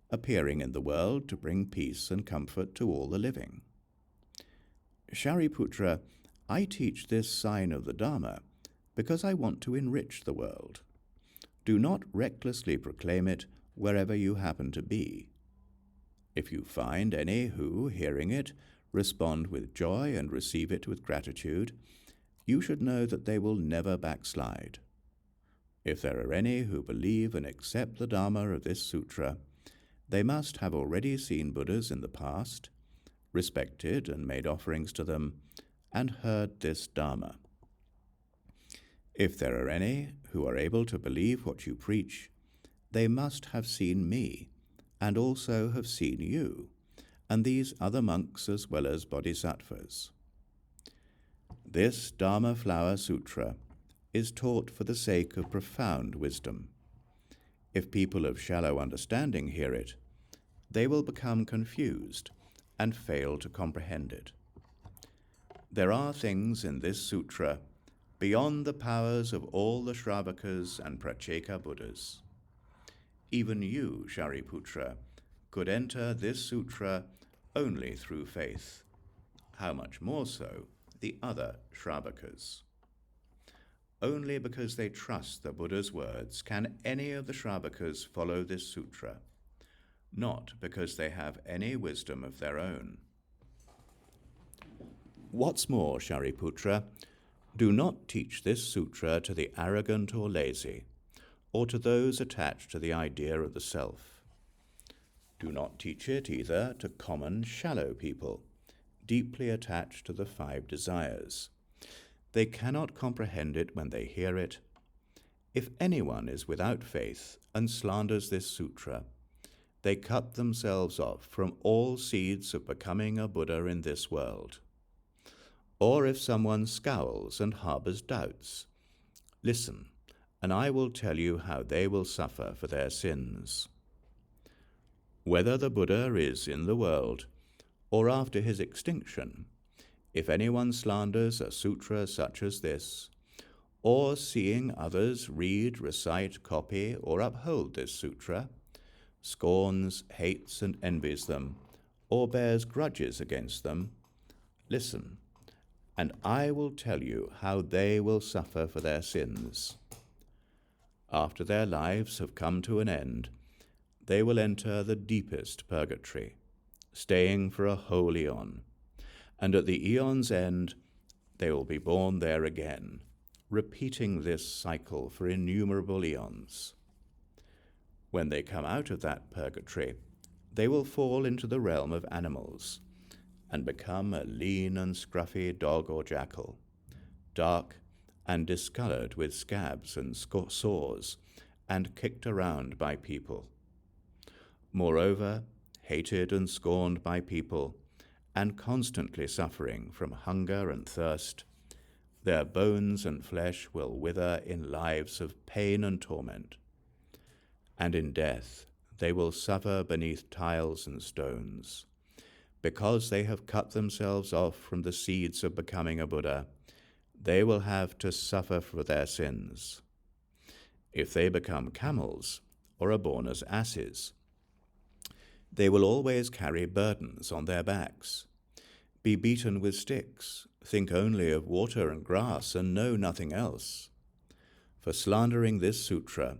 Speaker 1: appearing in the world to bring peace and comfort to all the living. Shariputra, I teach this sign of the Dharma because I want to enrich the world. Do not recklessly proclaim it wherever you happen to be. If you find any who, hearing it, respond with joy and receive it with gratitude, you should know that they will never backslide. If there are any who believe and accept the Dharma of this sutra, they must have already seen Buddhas in the past, respected and made offerings to them, and heard this Dharma. If there are any who are able to believe what you preach, they must have seen me, and also have seen you, and these other monks as well as bodhisattvas. This Dharma Flower Sutra is taught for the sake of profound wisdom. If people of shallow understanding hear it, they will become confused and fail to comprehend it. There are things in this sutra beyond the powers of all the Shravakas and Pratyeka Buddhas. Even you, Shariputra, could enter this sutra only through faith. How much more so the other Shravakas? Only because they trust the Buddha's words can any of the Shravakas follow this sutra, not because they have any wisdom of their own. What's more, Shariputra, do not teach this sutra to the arrogant or lazy, or to those attached to the idea of the self. Do not teach it either to common, shallow people, deeply attached to the 5 desires. They cannot comprehend it when they hear it. If anyone is without faith and slanders this sutra, they cut themselves off from all seeds of becoming a Buddha in this world. Or if someone scowls and harbors doubts, listen, and I will tell you how they will suffer for their sins. Whether the Buddha is in the world, or after his extinction, if anyone slanders a sutra such as this, or seeing others read, recite, copy, or uphold this sutra, scorns, hates, and envies them, or bears grudges against them, listen, and I will tell you how they will suffer for their sins. After their lives have come to an end, they will enter the deepest purgatory, staying for a whole eon, and at the eon's end they will be born there again, repeating this cycle for innumerable eons. When they come out of that purgatory, they will fall into the realm of animals and become a lean and scruffy dog or jackal, dark and discolored with scabs and sores, and kicked around by people. Moreover, hated and scorned by people, and constantly suffering from hunger and thirst, their bones and flesh will wither in lives of pain and torment. And in death they will suffer beneath tiles and stones. Because they have cut themselves off from the seeds of becoming a Buddha, they will have to suffer for their sins. If they become camels or are born as asses, they will always carry burdens on their backs, be beaten with sticks, think only of water and grass and know nothing else. For slandering this sutra,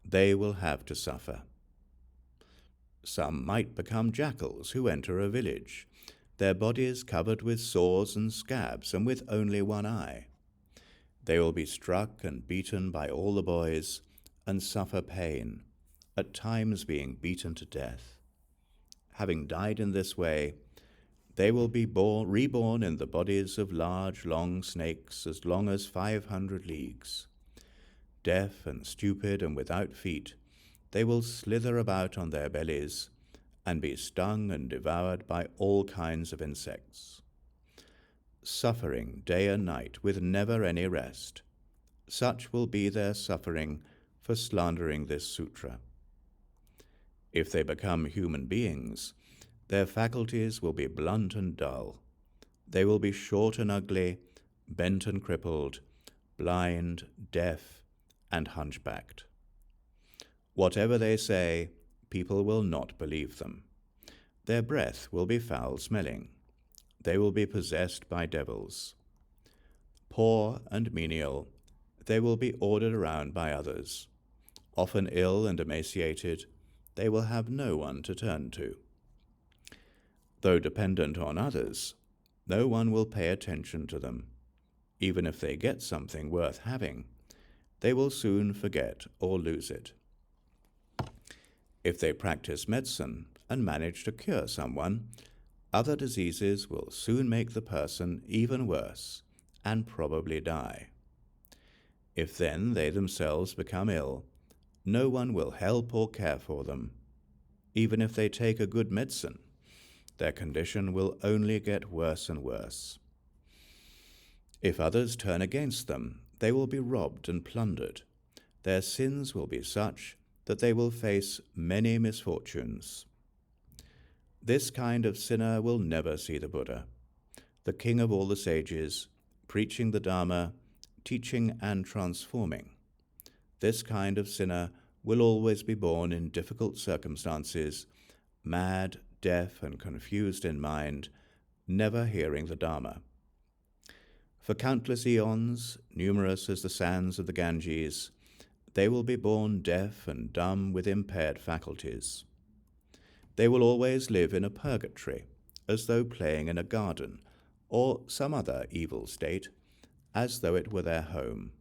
Speaker 1: they will have to suffer. Some might become jackals who enter a village, their bodies covered with sores and scabs and with only one eye. They will be struck and beaten by all the boys and suffer pain, at times being beaten to death. Having died in this way, they will be reborn in the bodies of large, long snakes as long as 500 leagues. Deaf and stupid and without feet, they will slither about on their bellies and be stung and devoured by all kinds of insects. Suffering day and night with never any rest, such will be their suffering for slandering this sutra. If they become human beings, their faculties will be blunt and dull. They will be short and ugly, bent and crippled, blind, deaf, and hunchbacked. Whatever they say, people will not believe them. Their breath will be foul-smelling. They will be possessed by devils. Poor and menial, they will be ordered around by others. Often ill and emaciated, they will have no one to turn to. Though dependent on others, no one will pay attention to them. Even if they get something worth having, they will soon forget or lose it. If they practice medicine and manage to cure someone, other diseases will soon make the person even worse and probably die. If then they themselves become ill, no one will help or care for them. Even if they take a good medicine, their condition will only get worse and worse. If others turn against them, they will be robbed and plundered. Their sins will be such that they will face many misfortunes. This kind of sinner will never see the Buddha, the king of all the sages, preaching the Dharma, teaching and transforming. This kind of sinner will always be born in difficult circumstances, mad, deaf, and confused in mind, never hearing the Dharma. For countless eons, numerous as the sands of the Ganges, they will be born deaf and dumb with impaired faculties. They will always live in a purgatory, as though playing in a garden, or some other evil state, as though it were their home.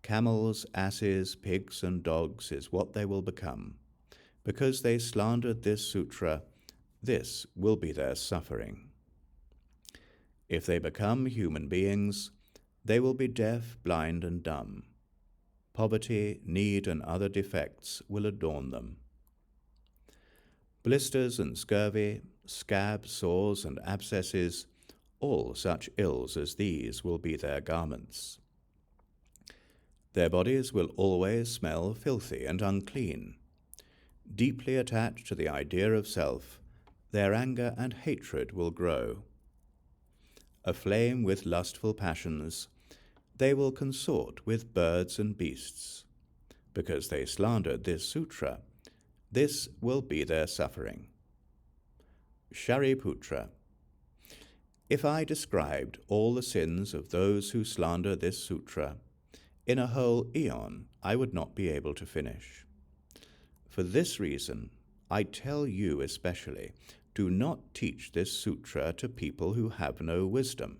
Speaker 1: Camels, asses, pigs, and dogs is what they will become. Because they slandered this sutra, this will be their suffering. If they become human beings, they will be deaf, blind, and dumb. Poverty, need, and other defects will adorn them. blisters and scurvy, scabs, sores, and abscesses, all such ills as these will be their garments. Their bodies will always smell filthy and unclean. Deeply attached to the idea of self, their anger and hatred will grow. Aflame with lustful passions, they will consort with birds and beasts. Because they slandered this sutra, this will be their suffering. Shariputra, if I described all the sins of those who slander this sutra, in a whole eon I would not be able to finish. For this reason, I tell you especially, do not teach this sutra to people who have no wisdom.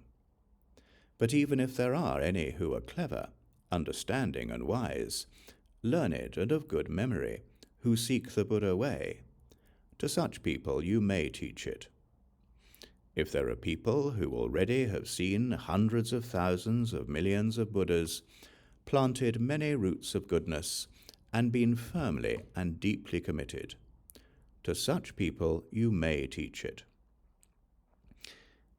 Speaker 1: But even if there are any who are clever, understanding and wise, learned and of good memory, who seek the Buddha way, to such people you may teach it. If there are people who already have seen hundreds of thousands of millions of Buddhas, planted many roots of goodness, and been firmly and deeply committed, to such people you may teach it.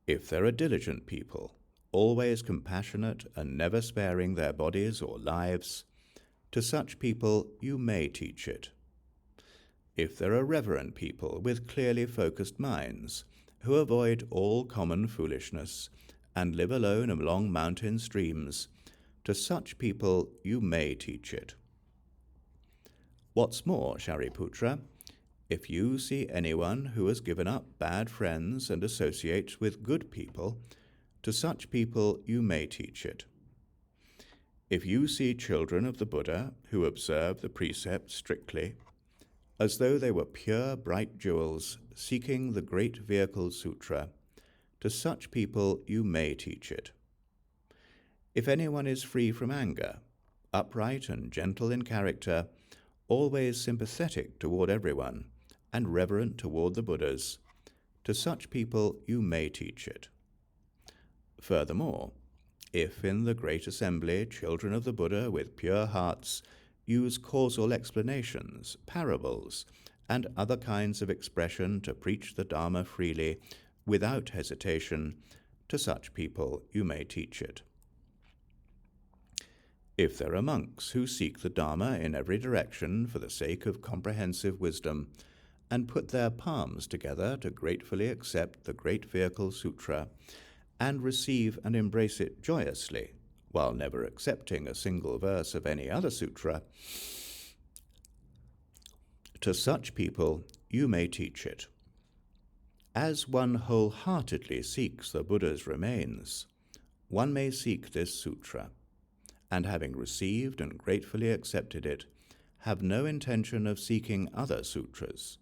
Speaker 1: If there are diligent people, always compassionate and never sparing their bodies or lives, to such people you may teach it. If there are reverent people with clearly focused minds, who avoid all common foolishness, and live alone along mountain streams, to such people you may teach it. What's more, Shariputra, if you see anyone who has given up bad friends and associates with good people, to such people you may teach it. If you see children of the Buddha who observe the precepts strictly, as though they were pure bright jewels seeking the great vehicle sutra, to such people you may teach it. If anyone is free from anger, upright and gentle in character, always sympathetic toward everyone, and reverent toward the Buddhas, to such people you may teach it. Furthermore, if in the great assembly children of the Buddha with pure hearts use causal explanations, parables, and other kinds of expression to preach the Dharma freely, without hesitation, to such people you may teach it. If there are monks who seek the Dharma in every direction for the sake of comprehensive wisdom, and put their palms together to gratefully accept the Great Vehicle Sutra, and receive and embrace it joyously, while never accepting a single verse of any other sutra, to such people you may teach it. As one wholeheartedly seeks the Buddha's remains, one may seek this sutra, and having received and gratefully accepted it, have no intention of seeking other sutras,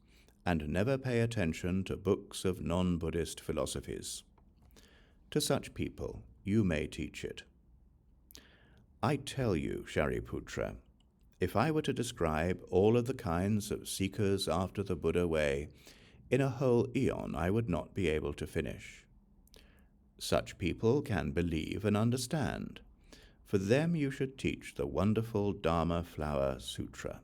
Speaker 1: and never pay attention to books of non-Buddhist philosophies. To such people you may teach it. I tell you, Shariputra, if I were to describe all of the kinds of seekers after the Buddha way, in a whole eon I would not be able to finish. Such people can believe and understand. For them you should teach the wonderful Dharma Flower Sutra.